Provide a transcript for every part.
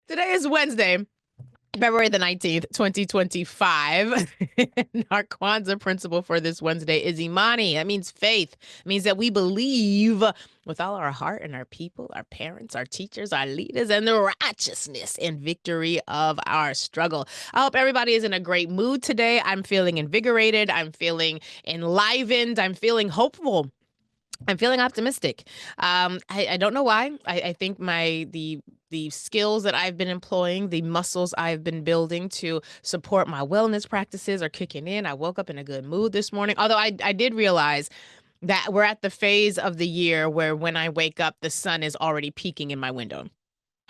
Today is Wednesday, February the 19th, 2025. And our Kwanzaa principle for this Wednesday is Imani. That means faith. It means that we believe with all our heart in our people, our parents, our teachers, our leaders, and the righteousness and victory of our struggle. I hope everybody is in a great mood today. I'm feeling invigorated. I'm feeling enlivened. I'm feeling hopeful. I'm feeling optimistic. I don't know why. I think the skills that I've been employing, the muscles I've been building to support my wellness practices are kicking in. I woke up in a good mood this morning. Although I did realize that we're at the phase of the year where when I wake up, the sun is already peeking in my window.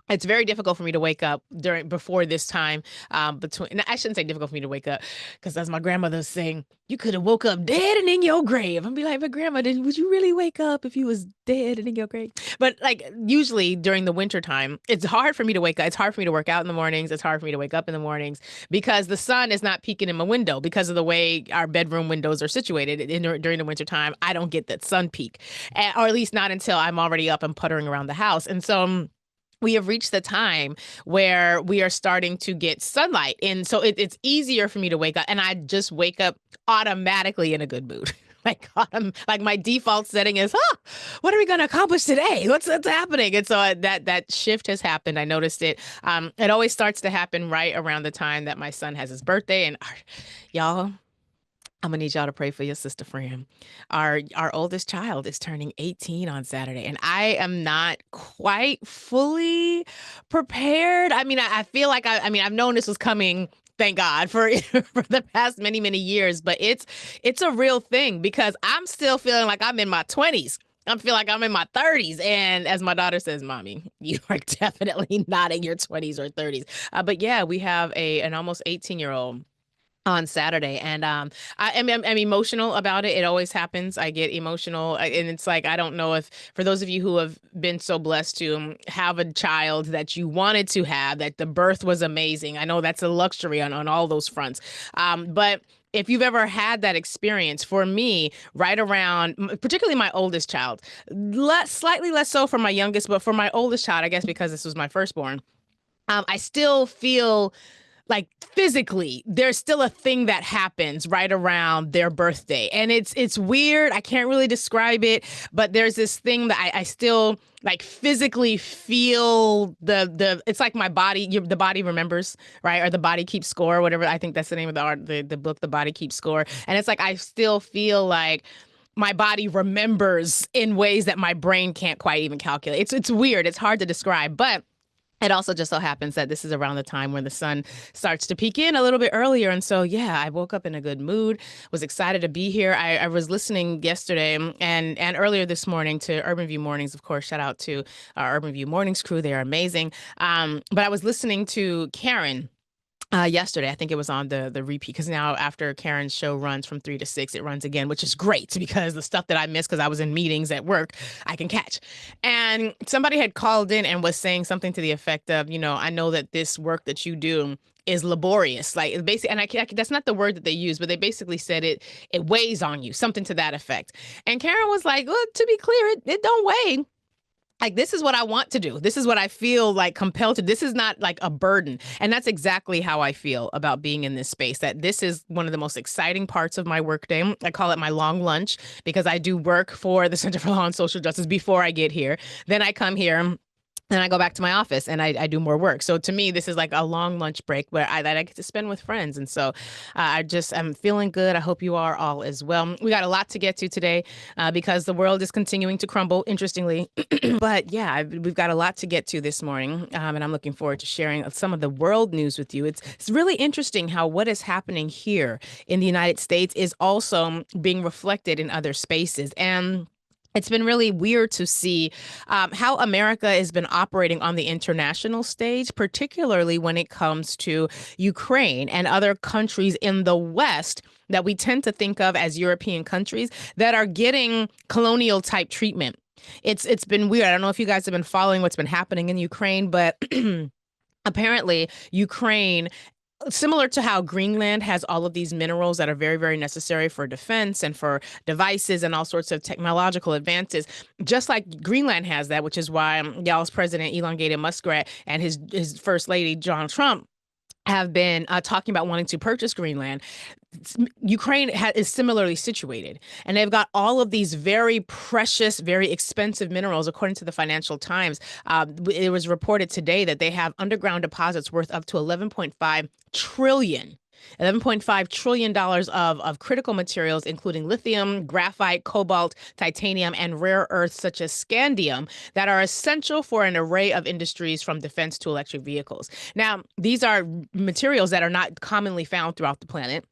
It's very difficult for me to wake up before this time. And I shouldn't say difficult for me to wake up, because as my grandmother was saying, you could have woke up dead and in your grave. I'd be like, but grandma, would you really wake up if you was dead and in your grave? But like usually during the winter time, it's hard for me to wake up. It's hard for me to work out in the mornings. It's hard for me to wake up in the mornings because the sun is not peeking in my window because of the way our bedroom windows are situated. During the winter time, I don't get that sun peak, or at least not until I'm already up and puttering around the house. And so we have reached the time where we are starting to get sunlight. And so it's easier for me to wake up, and I just wake up automatically in a good mood. Like my default setting is, what are we going to accomplish today? What's happening? And so that shift has happened. I noticed it. It always starts to happen right around the time that my son has his birthday. And y'all, I'm gonna need y'all to pray for your sister friend. Our oldest child is turning 18 on Saturday, and I am not quite fully prepared. I mean, I feel like I've known this was coming. Thank God for for the past many, many years, but it's a real thing because I'm still feeling like I'm in my 20s. I feel like I'm in my 30s. And as my daughter says, Mommy, you are definitely not in your 20s or 30s. But yeah, we have an almost 18-year-old on Saturday. And I'm emotional about it. It always happens. I get emotional. And it's like, I don't know if for those of you who have been so blessed to have a child that you wanted to have, that the birth was amazing. I know that's a luxury on all those fronts. But if you've ever had that experience, for me, right around, particularly my oldest child, slightly less so for my youngest, but for my oldest child, I guess because this was my firstborn, I still feel like physically there's still a thing that happens right around their birthday, and it's weird. I can't really describe it, but there's this thing that I still like physically feel. The it's like my body, the body remembers, right? Or the body keeps score, or whatever. I think that's the name of the book, The Body Keeps Score. And it's like I still feel like my body remembers in ways that my brain can't quite even calculate. It's weird. It's hard to describe, but it also just so happens that this is around the time when the sun starts to peek in a little bit earlier. And so, yeah, I woke up in a good mood, was excited to be here. I was listening yesterday and earlier this morning to Urban View Mornings. Of course, shout out to our Urban View Mornings crew. They are amazing. But I was listening to Karen yesterday. I think it was on the repeat, because now after Karen's show runs from 3 to 6, it runs again, which is great because the stuff that I missed because I was in meetings at work, I can catch. And somebody had called in and was saying something to the effect of, I know that this work that you do is laborious, like basically, and that's not the word that they use, but they basically said it weighs on you, something to that effect. And Karen was like, well, to be clear, it don't weigh. Like, this is what I want to do. This is what I feel like compelled to. This is not like a burden. And that's exactly how I feel about being in this space, that this is one of the most exciting parts of my workday. I call it my long lunch because I do work for the Center for Law and Social Justice before I get here. Then I come here. Then I go back to my office and I do more work. So to me, this is like a long lunch break that I get to spend with friends. And so I'm feeling good. I hope you are all as well. We got a lot to get to today because the world is continuing to crumble, interestingly. But yeah, we've got a lot to get to this morning. And I'm looking forward to sharing some of the world news with you. It's really interesting how what is happening here in the United States is also being reflected in other spaces. And it's been really weird to see how America has been operating on the international stage, particularly when it comes to Ukraine and other countries in the West that we tend to think of as European countries that are getting colonial type treatment. It's been weird. I don't know if you guys have been following what's been happening in Ukraine, but apparently Ukraine Similar to how Greenland has all of these minerals that are very, very necessary for defense and for devices and all sorts of technological advances, just like Greenland has that, which is why y'all's president Elongated Muskrat and his first lady John Trump have been talking about wanting to purchase Greenland. Ukraine is similarly situated, and they've got all of these very precious, very expensive minerals. According to the Financial Times, it was reported today that they have underground deposits worth up to $11.5 trillion of critical materials, including lithium, graphite, cobalt, titanium, and rare earths such as scandium that are essential for an array of industries from defense to electric vehicles. Now, these are materials that are not commonly found throughout the planet.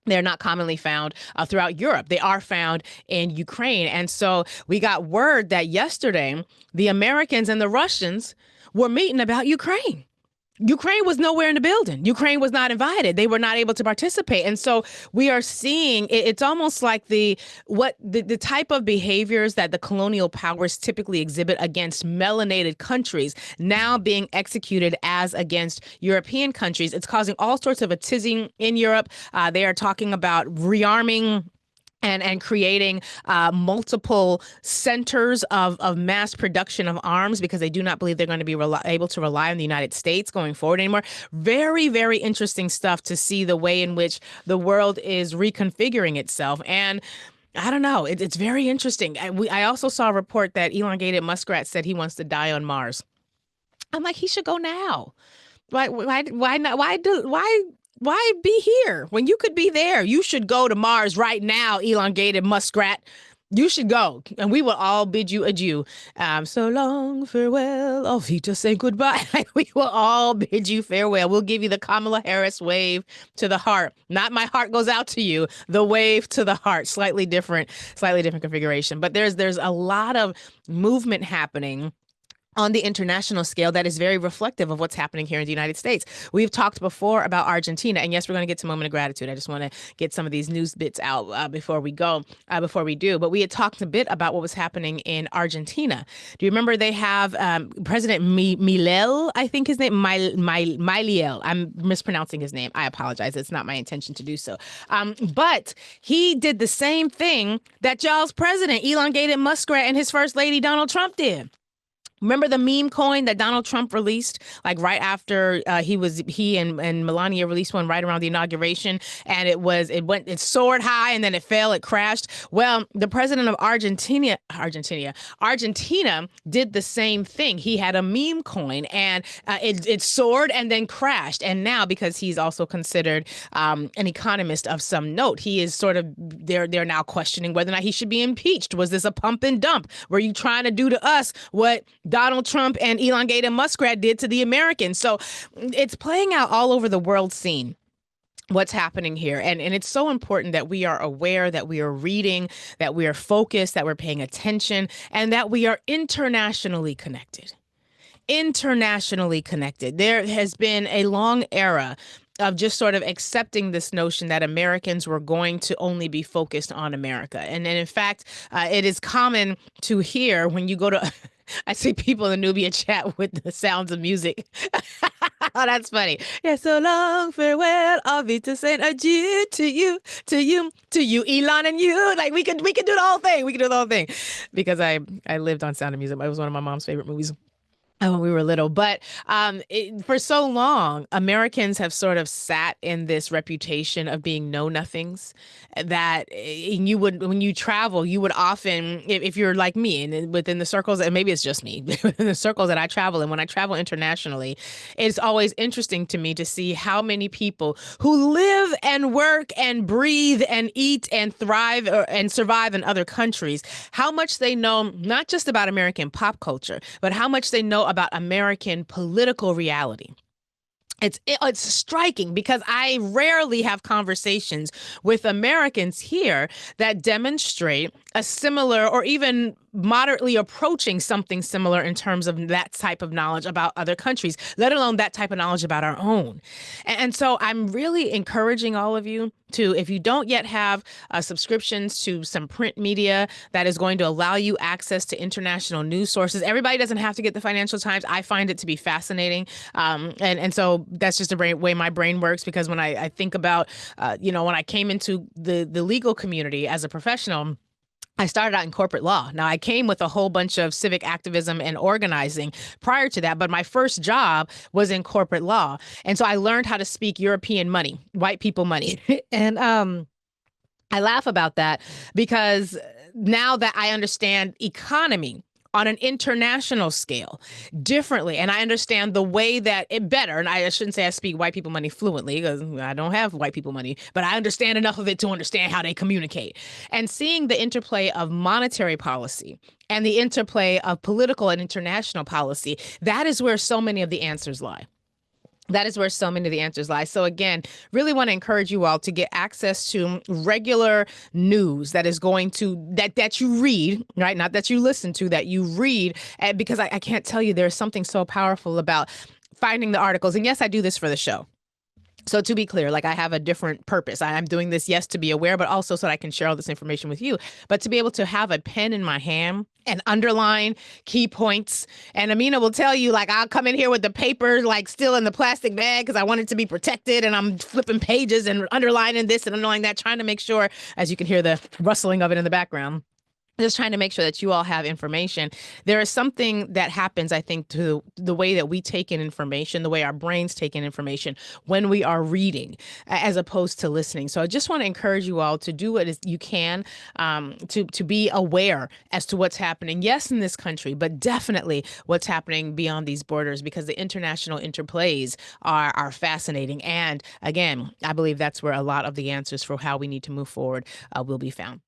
They're not commonly found throughout Europe. They are found in Ukraine. And so we got word that yesterday the Americans and the Russians were meeting about Ukraine. Ukraine was nowhere in the building. Ukraine was not invited. They were not able to participate. And so we are seeing it's almost like the type of behaviors that the colonial powers typically exhibit against melanated countries now being executed as against European countries. It's causing all sorts of a tizzy in Europe. They are talking about rearming and creating multiple centers of mass production of arms because they do not believe they're going to be able to rely on the United States going forward anymore. Very, very interesting stuff to see the way in which the world is reconfiguring itself. And I don't know. It's very interesting. I also saw a report that Elongated Muskrat said he wants to die on Mars. I'm like, he should go now. Why not? Why be here when you could be there? You should go to Mars right now, Elongated Muskrat. You should go, and we will all bid you adieu. So long, farewell, auf Wiedersehen, goodbye. We will all bid you farewell. We'll give you the Kamala Harris wave to the heart. Not my heart goes out to you. The wave to the heart. Slightly different configuration. But there's a lot of movement happening on the international scale that is very reflective of what's happening here in the United States. We've talked before about Argentina, and yes, we're going to get to Moment of Gratitude. I just want to get some of these news bits out before we do. But we had talked a bit about what was happening in Argentina. Do you remember they have President Milei, I think his name, Milei. I'm mispronouncing his name. I apologize. It's not my intention to do so. But he did the same thing that y'all's president, Elongated Muskrat, and his first lady, Donald Trump, did. Remember the meme coin that Donald Trump released, like right after he and Melania released one right around the inauguration, and it soared high and then it fell, it crashed. Well, the president of Argentina did the same thing. He had a meme coin and it soared and then crashed. And now, because he's also considered an economist of some note, he is sort of they're now questioning whether or not he should be impeached. Was this a pump and dump? Were you trying to do to us what Donald Trump and Elongated Muskrat did to the Americans? So it's playing out all over the world scene. What's happening here. And it's so important that we are aware, that we are reading, that we are focused, that we're paying attention, and that we are internationally connected. Internationally connected. There has been a long era of just sort of accepting this notion that Americans were going to only be focused on America. And in fact, it is common to hear when you go to... I see people in the Nubia chat with the sounds of music. Oh, that's funny. Yeah, so long, farewell, auf Wiedersehen, adieu to you, Elon and you. Like we could do the whole thing. We could do the whole thing. Because I lived on Sound of Music. It was one of my mom's favorite movies when we were little. But for so long, Americans have sort of sat in this reputation of being know-nothings, that when you travel, you would often, if you're like me, and within the circles, and maybe it's just me, within the circles that I travel in, when I travel internationally, it's always interesting to me to see how many people who live and work and breathe and eat and thrive and survive in other countries, how much they know, not just about American pop culture, but how much they know about American political reality. It's striking because I rarely have conversations with Americans here that demonstrate a similar or even moderately approaching something similar in terms of that type of knowledge about other countries, let alone that type of knowledge about our own. And so I'm really encouraging all of you to, if you don't yet have subscriptions to some print media that is going to allow you access to international news sources. Everybody doesn't have to get the Financial Times. I find it to be fascinating. And so that's just the way my brain works, because when I think about, when I came into the legal community as a professional, I started out in corporate law. Now, I came with a whole bunch of civic activism and organizing prior to that, but my first job was in corporate law. And so I learned how to speak European money, white people money. And I laugh about that because now that I understand economy on an international scale differently, and I understand the way that it better, and I shouldn't say I speak white people money fluently because I don't have white people money, but I understand enough of it to understand how they communicate. And seeing the interplay of monetary policy and the interplay of political and international policy, that is where so many of the answers lie. That is where so many of the answers lie. So again, really want to encourage you all to get access to regular news that is going to, that you read, right? Not that you listen to, that you read, because I can't tell you, there's something so powerful about finding the articles. And yes, I do this for the show. So to be clear, like, I have a different purpose. I'm doing this, yes, to be aware, but also so that I can share all this information with you. But to be able to have a pen in my hand and underline key points. And Amina will tell you, like, I'll come in here with the paper, like, still in the plastic bag because I want it to be protected. And I'm flipping pages and underlining this and underlining that, trying to make sure, as you can hear the rustling of it in the background, just trying to make sure that you all have information. There is something that happens, I think, to the way that we take in information, the way our brains take in information when we are reading as opposed to listening. So I just want to encourage you all to do what you can to be aware as to what's happening, yes, in this country, but definitely what's happening beyond these borders, because the international interplays are fascinating. And again, I believe that's where a lot of the answers for how we need to move forward will be found.